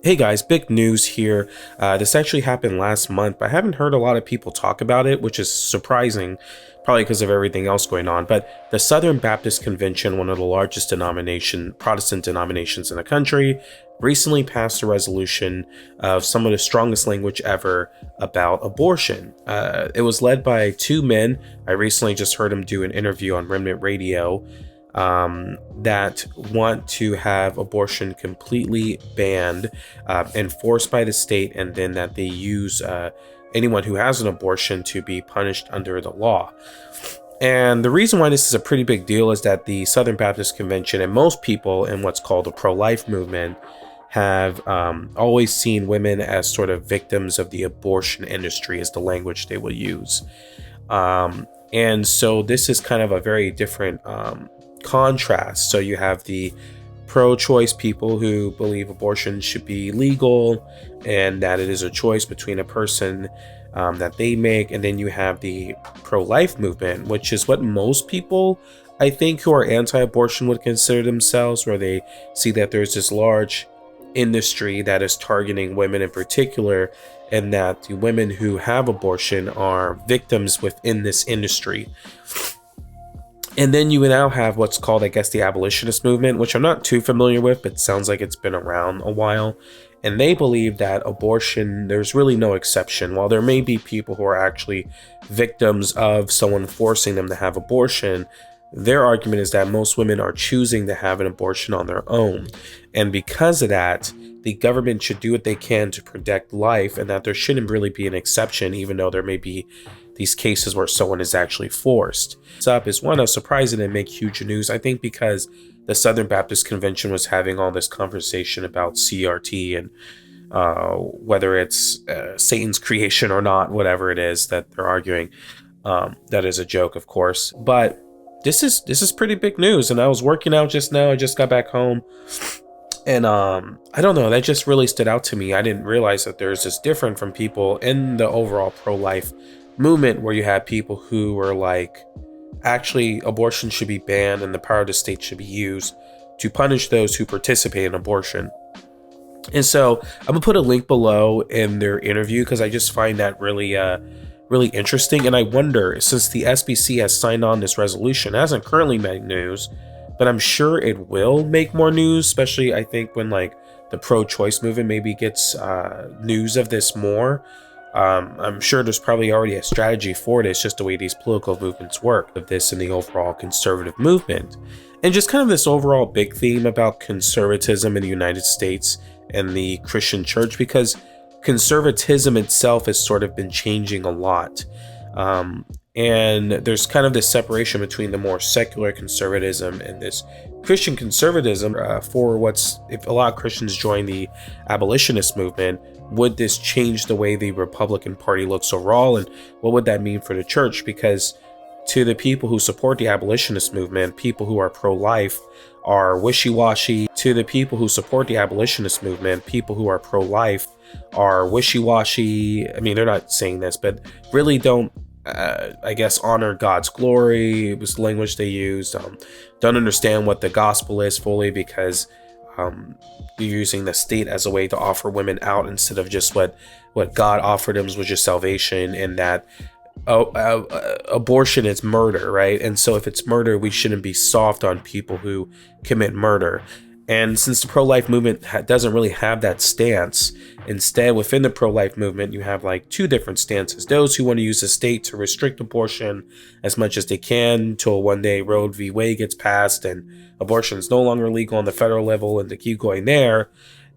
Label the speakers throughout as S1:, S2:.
S1: Hey guys, big news here. This actually happened last month, but I haven't heard a lot of people talk about it, which is surprising, probably because of everything else going on. But the Southern Baptist Convention, one of the largest Protestant denominations in the country, recently passed a resolution of some of the strongest language ever about abortion. It was led by two men. I recently just heard them do an interview on Remnant Radio that want to have abortion completely banned, enforced by the state, and then that they use anyone who has an abortion to be punished under the law. And the reason why this is a pretty big deal is that the Southern Baptist Convention and most people in what's called the pro-life movement have always seen women as sort of victims of the abortion industry, is the language they will use. And so this is kind of a very different contrast. So you have the pro-choice people who believe abortion should be legal and that it is a choice between a person that they make, and then you have the pro-life movement, which is what most people, I think, who are anti-abortion would consider themselves, where they see that there's this large industry that is targeting women in particular, and that the women who have abortion are victims within this industry. And then you now have what's called, I guess, the abolitionist movement, which I'm not too familiar with, but sounds like it's been around a while. And they believe that abortion, there's really no exception. While there may be people who are actually victims of someone forcing them to have abortion, their argument is that most women are choosing to have an abortion on their own. And because of that, the government should do what they can to protect life, and that there shouldn't really be an exception, even though there may be these cases where someone is actually forced. What's up is, one, I was surprised it didn't make huge news. I think because the Southern Baptist Convention was having all this conversation about CRT and whether it's Satan's creation or not, whatever it is that they're arguing. That is a joke, of course. But this is pretty big news. And I was working out just now. I just got back home. And I don't know, that just really stood out to me. I didn't realize that there's this different from people in the overall pro-life movement, where you have people who are like, actually abortion should be banned and the power of the state should be used to punish those who participate in abortion. And so I'm gonna put a link below in their interview, because I just find that really interesting. And I wonder, since the SBC has signed on this resolution, it hasn't currently made news, but I'm sure it will make more news, especially I think when like the pro-choice movement maybe gets news of this more. I'm sure there's probably already a strategy for it. It's just the way these political movements work, of this and the overall conservative movement. And just kind of this overall big theme about conservatism in the United States and the Christian church, because conservatism itself has sort of been changing a lot. And there's kind of this separation between the more secular conservatism and this Christian conservatism. For what's, if a lot of Christians join the abolitionist movement, would this change the way the Republican Party looks overall? And what would that mean for the church? Because to the people who support the abolitionist movement, people who are pro-life are wishy-washy. To the people who support the abolitionist movement, people who are pro-life are wishy-washy. I mean, they're not saying this, but really don't I guess honor God's glory. It was the language they used. Don't understand what the gospel is fully, because you're using the state as a way to offer women out instead of just what God offered them, was just salvation, and that abortion is murder, right? And so if it's murder, we shouldn't be soft on people who commit murder. And since the pro-life movement doesn't really have that stance, instead within the pro-life movement, you have like two different stances. Those who want to use the state to restrict abortion as much as they can until one day Roe v. Wade gets passed and abortion is no longer legal on the federal level, and to keep going there.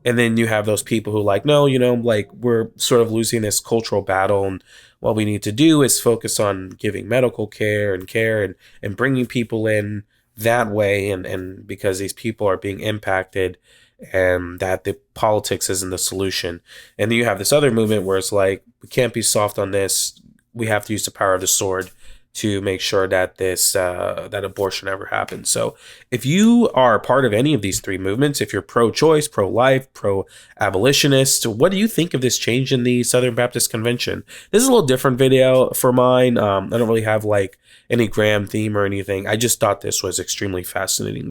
S1: And then you have those people who like, no, like we're sort of losing this cultural battle, and what we need to do is focus on giving medical care and bringing people in that way, and because these people are being impacted, and that the politics isn't the solution. And then you have this other movement where it's like, we can't be soft on this. We have to use the power of the sword to make sure that this that abortion ever happens. So if you are part of any of these three movements, if you're pro-choice, pro-life, pro-abolitionist, what do you think of this change in the Southern Baptist Convention? This is a little different video for mine. I don't really have like any Graham theme or anything. I just thought this was extremely fascinating.